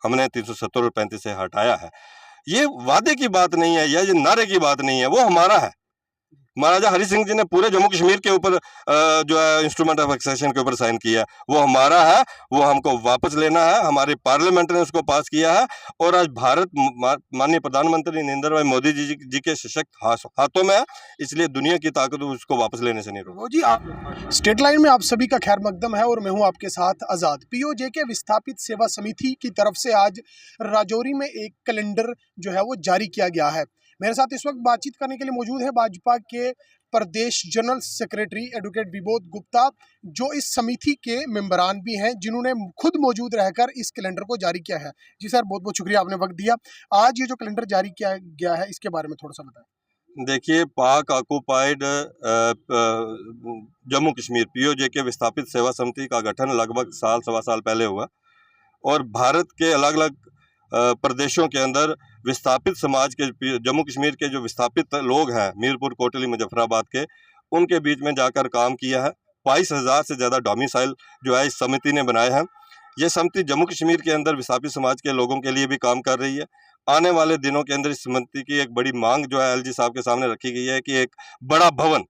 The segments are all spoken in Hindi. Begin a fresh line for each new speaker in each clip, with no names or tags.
हमने 370 और 35 से हटाया है। ये वादे की बात नहीं है या ये नारे की बात नहीं है, वो हमारा है। महाराजा हरि सिंह जी ने पूरे जम्मू कश्मीर के ऊपर जो है इंस्ट्रूमेंट ऑफ एक्सेशन के ऊपर साइन किया, वो हमारा है, वो हमको वापस लेना है। हमारी पार्लियामेंट ने उसको पास किया है और आज भारत माननीय प्रधानमंत्री नरेंद्र भाई मोदी जी के सशक्त हाथों में है, इसलिए दुनिया की ताकत उसको वापस लेने से नहीं रोक।
वो जी आप स्टेट लाइन में आप सभी का खैर मकदम है और मैं हूं आपके साथ आज़ाद। पीओजे के विस्थापित सेवा समिति की तरफ से आज राजौरी में एक कैलेंडर जो है वो जारी किया गया है। मेरे साथ इस वक्त बातचीत करने के लिए मौजूद है भाजपा के प्रदेश general secretary advocate Vibodh Gupta, जो इस समिति के मेंबरान भी हैं, जिन्होंने खुद मौजूद रहकर इस कैलेंडर को जारी किया है। जी सर, बहुत बहुत शुक्रिया, आपने वक्त दिया। आज ये जो कैलेंडर जारी किया गया है, इसके बारे में थोड़ा सा बताएं।
देखिए, पाक ऑक्युपाइड जम्मू कश्मीर पीओजे के विस्थापित सेवा समिति का गठन लगभग सवा साल पहले हुआ और भारत के अलग अलग प्रदेशों के अंदर विस्थापित समाज के जम्मू कश्मीर के जो विस्थापित लोग हैं मीरपुर, कोटली, मुजफ्फराबाद के, उनके बीच में जाकर काम किया है। 22,000 से ज़्यादा डोमिसाइल जो है इस समिति ने बनाए हैं। ये समिति जम्मू कश्मीर के अंदर विस्थापित समाज के लोगों के लिए भी काम कर रही है। आने वाले दिनों के अंदर इस समिति की एक बड़ी मांग जो है एलजी साहब के सामने रखी गई है कि एक बड़ा भवन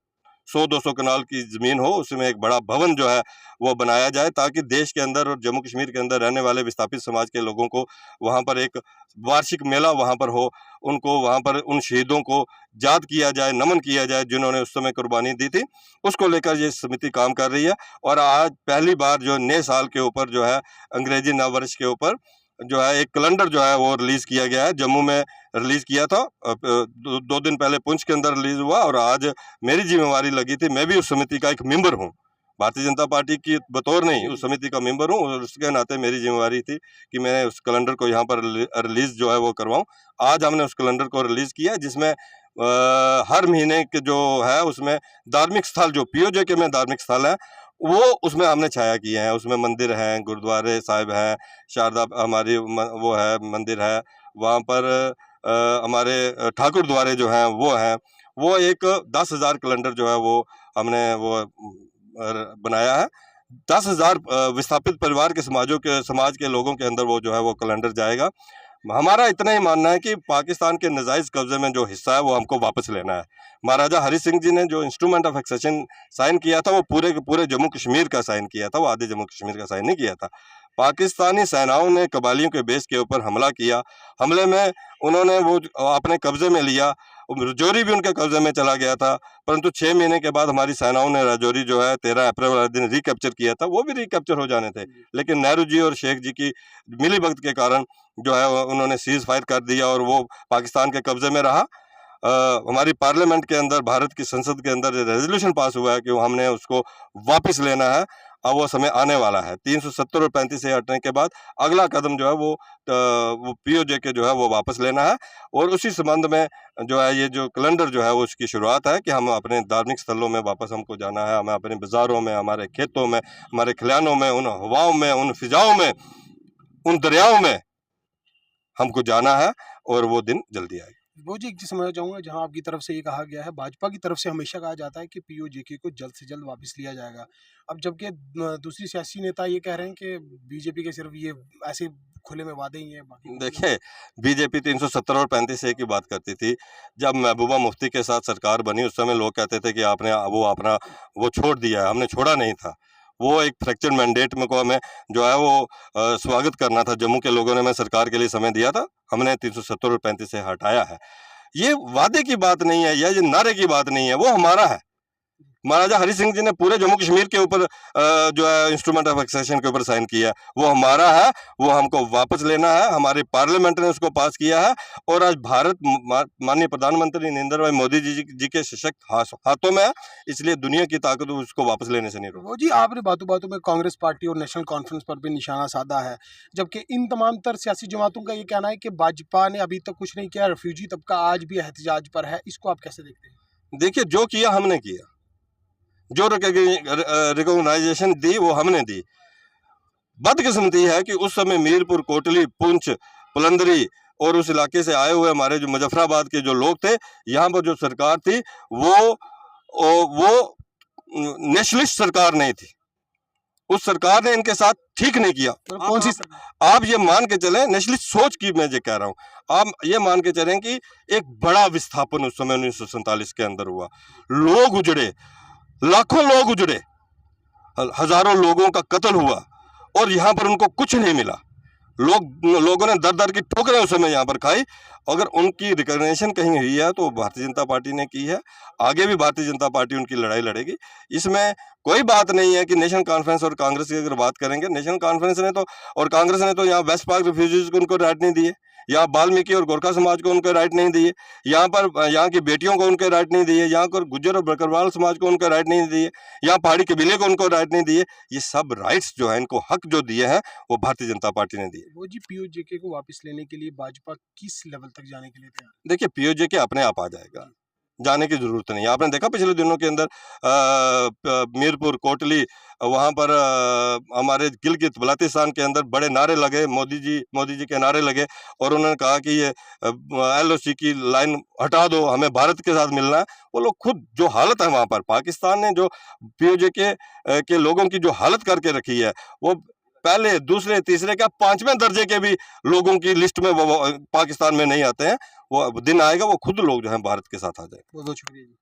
100-200 कनाल की ज़मीन हो, उसमें एक बड़ा भवन जो है वो बनाया जाए, ताकि देश के अंदर और जम्मू कश्मीर के अंदर रहने वाले विस्थापित समाज के लोगों को वहाँ पर एक वार्षिक मेला वहाँ पर हो, उनको वहाँ पर उन शहीदों को याद किया जाए, नमन किया जाए जिन्होंने उस समय कुर्बानी दी थी। उसको लेकर ये समिति काम कर रही है और आज पहली बार जो नए साल के ऊपर जो है अंग्रेजी नव वर्ष के ऊपर जो है एक कैलेंडर जो है वो रिलीज़ किया गया है। जम्मू में रिलीज़ किया था, 2 दिन पहले पुंछ के अंदर रिलीज़ हुआ और आज मेरी जिम्मेवारी लगी थी। मैं भी उस समिति का एक मेंबर हूँ, भारतीय जनता पार्टी की बतौर नहीं, उस समिति का मेंबर हूँ और उसके नाते मेरी जिम्मेवारी थी कि मैं उस कैलेंडर को यहाँ पर रिलीज़ जो है वो करवाऊँ। आज हमने उस कैलेंडर को रिलीज़ किया, जिसमें हर महीने के जो है उसमें धार्मिक स्थल, जो पीओजे के में धार्मिक स्थल है, वो उसमें हमने छाया किए हैं। उसमें मंदिर हैं, गुरुद्वारे साहिब हैं, शारदा हमारी वो है मंदिर है, वहाँ पर हमारे ठाकुर द्वारे जो हैं वो हैं। वो एक 10,000 कैलेंडर जो है वो हमने वो बनाया है। 10,000 विस्थापित परिवार के समाज के लोगों के अंदर वो जो है वो कैलेंडर जाएगा। हमारा इतना ही मानना है कि पाकिस्तान के नाजायज़ कब्जे में जो हिस्सा है वो हमको वापस लेना है। महाराजा हरि सिंह जी ने जो इंस्ट्रूमेंट ऑफ एक्सेशन साइन किया था वो पूरे के पूरे जम्मू कश्मीर का साइन किया था, वो आधे जम्मू कश्मीर का साइन नहीं किया था। पाकिस्तानी सेनाओं ने कबालियों के बेस के ऊपर हमला किया। हमले में उन्होंने वो अपने कब्जे में लिया, राजौरी भी उनके कब्जे में चला गया था, परंतु 6 महीने के बाद हमारी सेनाओं ने राजौरी जो है 13 अप्रैल वाले दिन रिकैप्चर किया था। वो भी रिकैप्चर हो जाने थे, लेकिन नेहरू जी और शेख जी की मिलीभगत के कारण जो है उन्होंने सीज फायर कर दिया और वो पाकिस्तान के कब्जे में रहा। हमारी पार्लियामेंट के अंदर, भारत की संसद के अंदर रेजोल्यूशन पास हुआ है कि हमने उसको वापस लेना है। अब वो समय आने वाला है। 370 और 35 से हटने के बाद अगला कदम जो है वो पीओजे के जो है वो वापस लेना है और उसी संबंध में जो है ये जो कैलेंडर जो है वो उसकी शुरुआत है कि हम अपने धार्मिक स्थलों में वापस हमको जाना है। हमें अपने बाज़ारों में, हमारे खेतों में, हमारे खलिहानों में, उन हवाओं में, उन फिजाओं में, उन दरियाओं में हमको जाना है और वो दिन जल्दी आएगा।
वो जी एक चीज़ समझना चाहूँगा, जहाँ आपकी तरफ से ये कहा गया है, भाजपा की तरफ से हमेशा कहा जाता है कि पीओजेके को जल्द से जल्द वापस लिया जाएगा। अब जबकि दूसरी सियासी नेता ये कह रहे हैं कि बीजेपी के सिर्फ ये ऐसे खुले में वादे ही हैं, बाकी
देखिए, बीजेपी 370 और 35 ए की बात करती थी। जब महबूबा मुफ्ती के साथ सरकार बनी उस समय लोग कहते थे कि आपने वो छोड़ दिया है। हमने छोड़ा नहीं था। वो एक फ्रैक्चर मैंडेट में को हमें जो है वो स्वागत करना था। जम्मू के लोगों ने हमें सरकार के लिए समय दिया था, हमने 370 और 35 से हटाया है। ये वादे की बात नहीं है या ये नारे की बात नहीं है, वो हमारा है। महाराजा हरि सिंह जी ने पूरे जम्मू कश्मीर के ऊपर जो है इंस्ट्रूमेंट ऑफ एक्सेशन के ऊपर साइन किया, वो हमारा है, वो हमको वापस लेना है। हमारी पार्लियामेंट ने उसको पास किया है और आज भारत माननीय प्रधानमंत्री नरेंद्र भाई मोदी जी के सशक्त हाथों में है, इसलिए दुनिया की ताकत उसको वापस लेने से नहीं रोक।
वो जी आपने बातों बातों में कांग्रेस पार्टी और नेशनल कॉन्फ्रेंस पर भी निशाना साधा है, जबकि इन तमाम तर सियासी जमातों का ये कहना है कि भाजपा ने अभी तक कुछ नहीं किया, रेफ्यूजी तबका आज भी एहतजाज पर है। इसको आप कैसे देखते हैं?
देखिए, जो किया हमने किया, जो रिकॉग्नाइजेशन दी वो हमने दी। बदकिस्मती है कि उस समय मीरपुर, कोटली, पुंछ, पुलंदरी और उस इलाके से आए हुए हमारे जो मुजफ्फराबाद के जो लोग थे, यहाँ पर जो सरकार थी वो नेशनलिस्ट सरकार नहीं थी। उस सरकार ने इनके साथ ठीक नहीं किया।
कौन सी
आप ये मान के चलें, नेशनलिस्ट सोच की मैं ये कह रहा हूँ, आप ये मान के चलें कि एक बड़ा विस्थापन उस समय 1947 के अंदर हुआ, लोग उजड़े, लाखों लोग उजड़े, हजारों लोगों का कत्ल हुआ और यहाँ पर उनको कुछ नहीं मिला। लोगों ने दर दर की ठोकरें उस समय यहाँ पर खाई। अगर उनकी रिकग्निशन कहीं हुई है तो भारतीय जनता पार्टी ने की है, आगे भी भारतीय जनता पार्टी उनकी लड़ाई लड़ेगी। इसमें कोई बात नहीं है कि नेशनल कॉन्फ्रेंस और कांग्रेस की अगर बात करेंगे, नेशनल कॉन्फ्रेंस ने तो और कांग्रेस ने तो यहाँ वेस्ट पाक रिफ्यूजीज को उनको राइट नहीं दिए, यहाँ वाल्मीकि और गोरखा समाज को उनको राइट नहीं दिए, यहाँ की बेटियों को उनके राइट नहीं दिए, यहाँ पर गुज्जर और बकरवाल समाज को उनके राइट नहीं दिए, यहाँ पहाड़ी कबीले को उनको राइट नहीं दिए। ये सब राइट्स जो है, इनको हक जो दिए हैं वो भारतीय जनता पार्टी ने दिए।
वो जी पीओजेके को वापस लेने के लिए भाजपा किस लेवल तक जाने के लिए तैयार है?
देखिए, पीओजेके अपने आप आ जाएगा, जाने की जरूरत नहीं है। आपने देखा पिछले दिनों के अंदर मीरपुर, कोटली, वहां पर हमारे गिलगित बल्तिस्तान के अंदर बड़े नारे लगे, मोदी जी के नारे लगे और उन्होंने कहा कि ये LOC की लाइन हटा दो, हमें भारत के साथ मिलना है। वो लोग खुद जो हालत है वहां पर, पाकिस्तान ने जो पीओजेके के लोगों की जो हालत करके रखी है, वो पहले, दूसरे, तीसरे, क्या 5वें दर्जे के भी लोगों की लिस्ट में वो पाकिस्तान में नहीं आते हैं। वो दिन आएगा, वो खुद लोग जो हैं भारत के साथ आ जाएंगे।
बहुत बहुत शुक्रिया जी।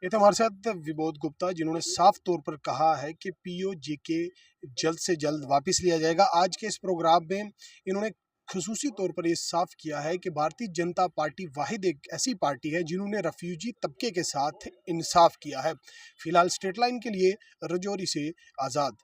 ये थे हमारे साथ विबोध गुप्ता, जिन्होंने साफ तौर पर कहा है कि पीओजेके जल्द से जल्द वापस लिया जाएगा। आज के इस प्रोग्राम में इन्होंने खुसूसी तौर पर ये साफ किया है कि भारतीय जनता पार्टी वाहिद एक ऐसी पार्टी है जिन्होंने रेफ्यूजी तबके के साथ इंसाफ किया है। फिलहाल स्टेट लाइन के लिए राजौरी से आज़ाद।